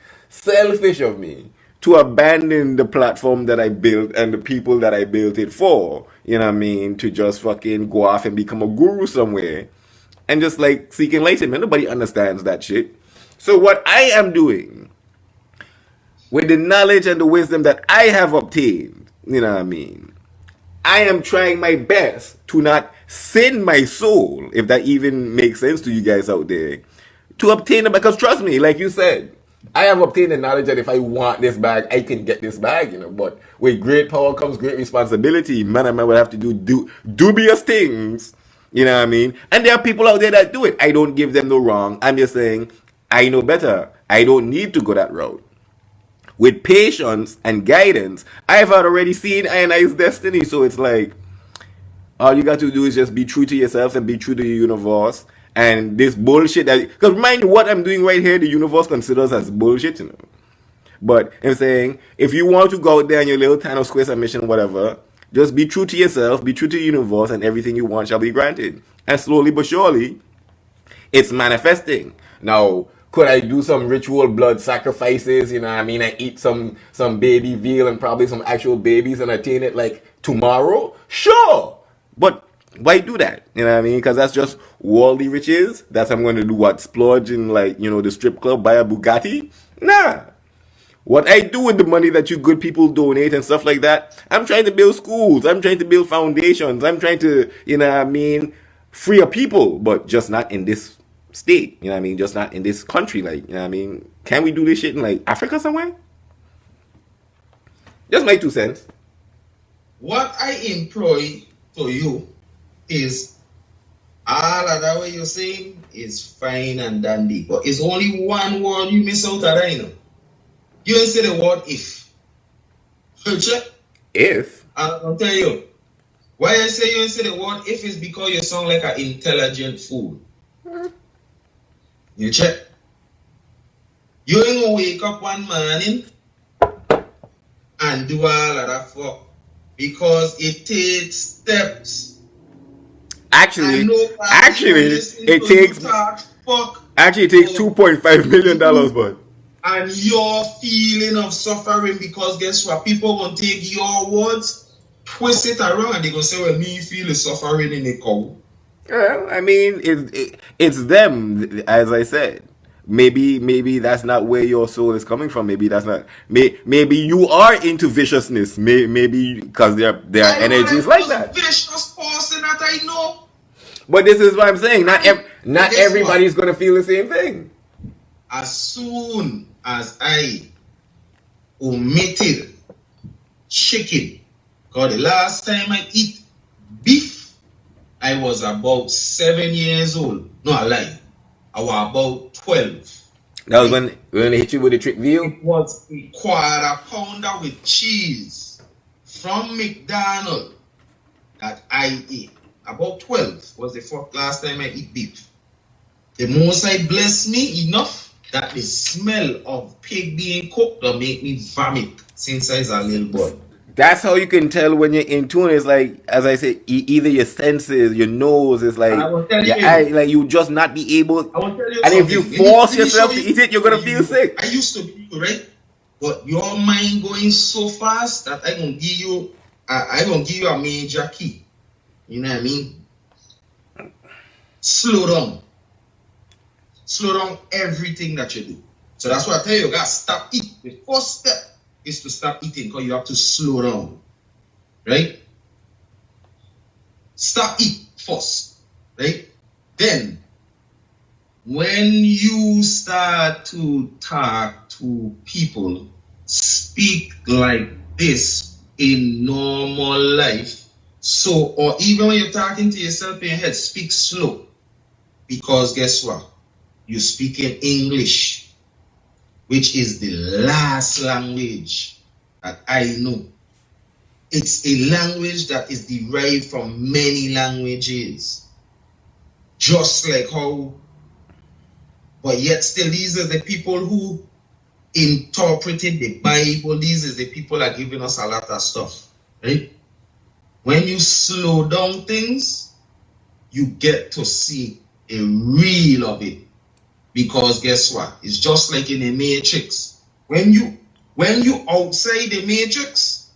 of me to abandon the platform that I built and the people that I built it for, you know what I mean, to just fucking go off and become a guru somewhere and just like seek enlightenment. Nobody understands that shit. So what I am doing with the knowledge and the wisdom that I have obtained, you know what I mean, I am trying my best to not sin my soul, if that even makes sense to you guys out there, to obtain it. Because trust me, like you said, I have obtained the knowledge that if I want this bag, I can get this bag, you know. But with great power comes great responsibility. Man, I might have to do dubious things, you know what I mean? And there are people out there that do it. I don't give them no wrong. I'm just saying, I know better. I don't need to go that route. With patience and guidance, I've already seen I's destiny. So it's like, all you got to do is just be true to yourself and be true to the universe. And this bullshit that, because mind you, what I'm doing right here, the universe considers as bullshit, you know. But I'm saying, if you want to go out there in your little town of square submission, whatever, just be true to yourself, be true to the universe, and everything you want shall be granted. And slowly but surely, it's manifesting. Now, could I do some ritual blood sacrifices, you know what I mean? I eat some baby veal and probably some actual babies and attain it like tomorrow? Sure! But why do that? You know what I mean? Because that's just worldly riches. That's I'm going to do what? Splurge in like, you know, the strip club, buy a Bugatti? Nah. What I do with the money that you good people donate and stuff like that, I'm trying to build schools. I'm trying to build foundations. I'm trying to, you know what I mean, free up people, but just not in this state, you know what I mean? Just not in this country, like, you know what I mean? Can we do this shit in like Africa somewhere? Just my 2 cents. What I employ to you is all of that what you're saying is fine and dandy, but it's only one word you miss out at, you know. You ain't say the word if. Check. If? I'll tell you. Why I say you ain't say the word if is because you sound like an intelligent fool. You check. You ain't gonna wake up one morning and do all of that fuck because it takes steps. Actually, it takes $2.5 million, but. And your feeling of suffering, because guess what? People gonna take your words, twist it around, and they gonna say, well, me feel the suffering in the cow. Well, I mean, it's them, as I said. Maybe that's not where your soul is coming from. Maybe that's not. Maybe you are into viciousness. Maybe because there are energies like that. Vicious person that I know. But this is what I'm saying. Not everybody's gonna feel the same thing. As soon as I omitted chicken, because the last time I eat beef, I was about 7 years old. No, I lie. I was about 12. That was when they hit you with the trick veal? It was a quarter pounder with cheese from McDonald's that I ate. About 12 was the last time I eat beef. The Most High blessed me enough that the smell of pig being cooked will make me vomit since I was a little boy. That's how you can tell when you're in tune. It's like, as I say, either your senses, your nose is like, I will tell your you. eye, like you just not be able. I will tell you And if you something. force yourself to eat it, you're gonna feel sick. I used to be, right? But your mind going so fast that I gonna give you a major key. You know what I mean? Slow down. Slow down everything that you do. So that's why I tell you, you gotta stop eating. The first step is to stop eating because you have to slow down. Right? Stop eating first. Right? Then, when you start to talk to people, speak like this in normal life. So, or even when you're talking to yourself in your head, speak slow. Because guess what? You speak in English, which is the last language that I know. It's a language that is derived from many languages. Just like how, but yet still these are the people who interpreted the Bible. These are the people that are giving us a lot of stuff. Right? When you slow down things, you get to see a real of it. Because guess what? It's just like in a matrix. When you outside the matrix,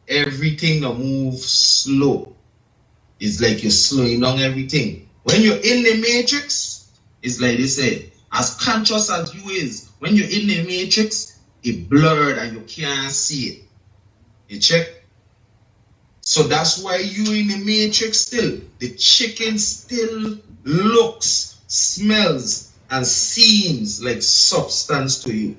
everything will move slow. It's like you're slowing down everything. When you're in the matrix, it's like they say, as conscious as you is, when you're in the matrix, it blurred and you can't see it. You check? So that's why you in the matrix still. The chicken still looks, smells, and seems like substance to you.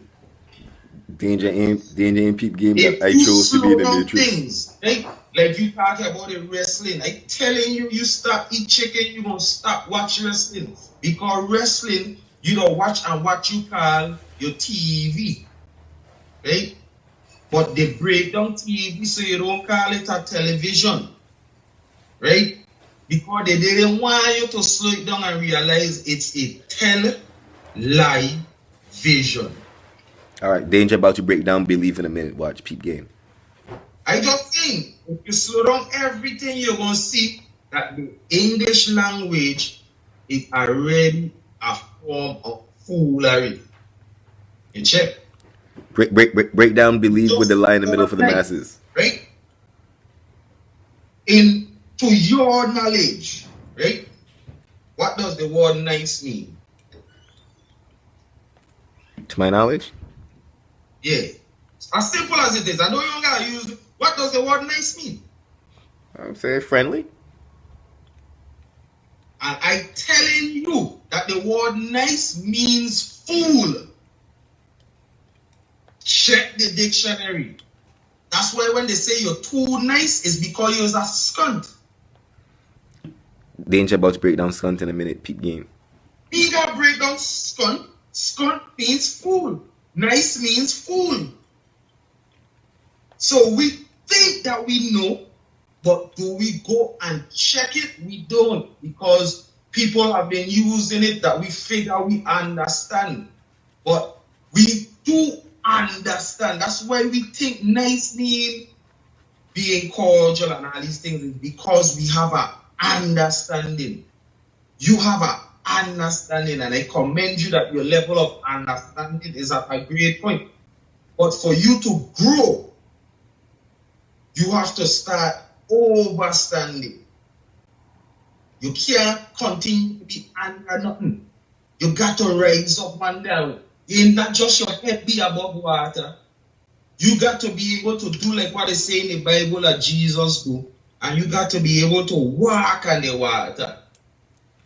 Danger in peep game that I chose to be in the matrix. Things, right? Like you talk about the wrestling. I'm telling you, you stop eat chicken, you gonna stop watch wrestling. Because wrestling, you don't watch and what you call your TV. Right? But they break down TV so you don't call it a television. Right? Because they didn't want you to slow it down and realize it's a live vision. All right, Danger about to break down belief in a minute. Watch peep game. I just think if you slow down everything, you're going to see that the English language is already a form of foolery. You check? Break down belief with the lie in the middle for the masses. Right? To your knowledge, right? What does the word nice mean? To my knowledge? Yeah. As simple as it is. I know you don't gotta use it. What does the word nice mean? I'm saying friendly. And I'm telling you that the word nice means fool. Check the dictionary. That's why when they say you're too nice, it's because you're a skunt. Danger about to break down skunt in a minute. Peep game. We gotta break down skunt. Skunt means fool. Nice means fool. So we think that we know, but do we go and check it? We don't, because people have been using it that we figure we understand. But we do understand. That's why we think nice means being cordial and all these things, is because we have an understanding. You have an understanding, and I commend you that your level of understanding is at a great point. But for you to grow, you have to start overstanding. You can't continue to be under nothing. You got to rise up and down. You ain't not just your head be above water. You got to be able to do like what they say in the Bible that Jesus do. And you got to be able to walk on the water.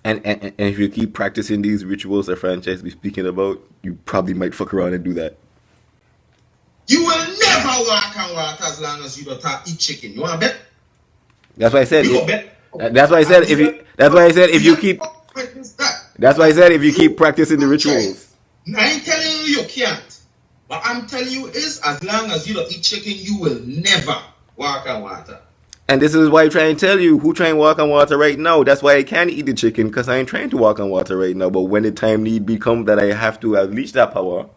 And if you keep practicing these rituals the franchise be speaking about, you probably might fuck around and do that. You will never walk on water as long as you don't eat chicken. You want to bet? That's why I said. That's why I said if you. That's why I said if you keep. That's why I said if you keep practicing the rituals. I ain't telling you you can't. What I'm telling you is, as long as you don't eat chicken, you will never walk on water. And this is why I try and tell you who try and walk on water right now. That's why I can't eat the chicken, because I ain't trying to walk on water right now. But when the time need become that I have to unleash that power,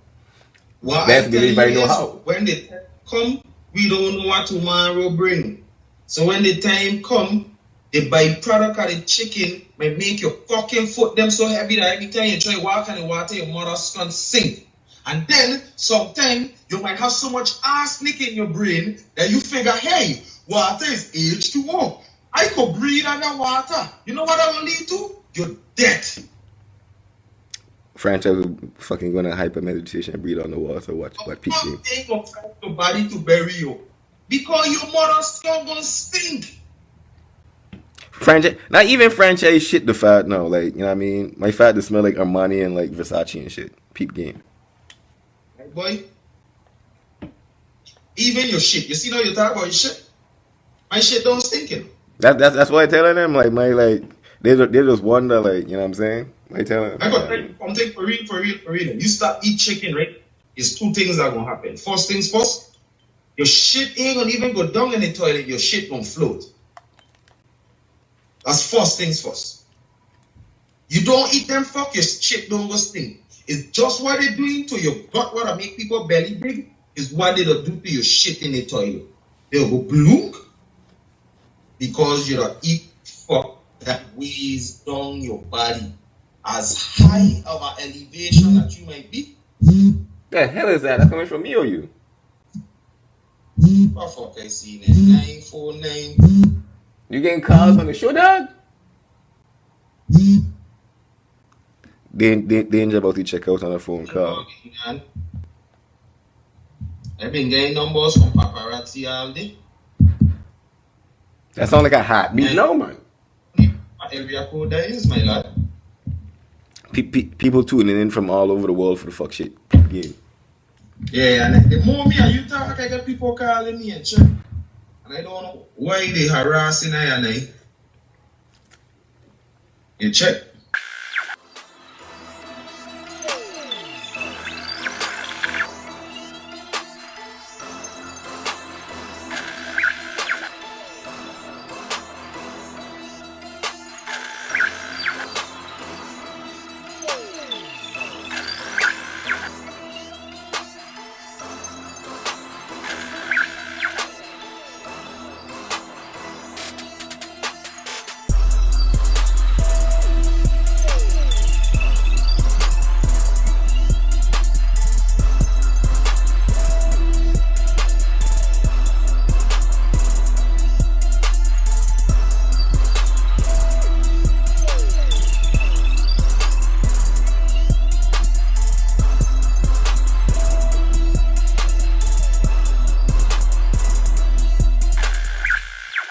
what best believe I know how. When the time come, we don't know what tomorrow bring. So when the time come, the byproduct of the chicken might make your fucking foot them so heavy that every time you try walk in the water, your mother's gonna sink. And then sometimes you might have so much arsenic in your brain that you figure, hey, water is H2O. I could breathe under water. You know what that will lead to? You're dead. Franchise was fucking gonna hyper meditation and breathe on the water. What people do. Ain't gonna find your body to bury you because your mother's skull gonna stink. Franchise, not even franchise shit. The fat no, like you know what I mean. My fat to smell like Armani and like Versace and shit. Peep game. Right, boy. Even your shit. You see now you talk about your shit. My shit don't stink. That's why I telling them like they just wonder like you know what I'm saying. I tell them. I got something for real. You start eat chicken, right? There's two things that gonna happen. First things first, your shit ain't gonna even go down in the toilet. Your shit gonna float. That's first things first. You don't eat them fuck, your shit don't go stink. It's just what they're doing to your gut, what make people belly big, is what they'll do to your shit in the toilet. They'll go blunk because you don't eat fuck that weighs down your body as high of an elevation that you might be. The hell is that? That's coming from me or you? What fuck I see there? 949. You getting calls on the show, dog? Danger about to check out on a phone call. I've been getting numbers from paparazzi all day. That sounds like a hot beat, no man. Area code that is, my lad. People tuning in from all over the world for the fuck shit game. Yeah, and the more me and you talk, I get people calling me and shit. And I don't know why they harassing I and I. You check.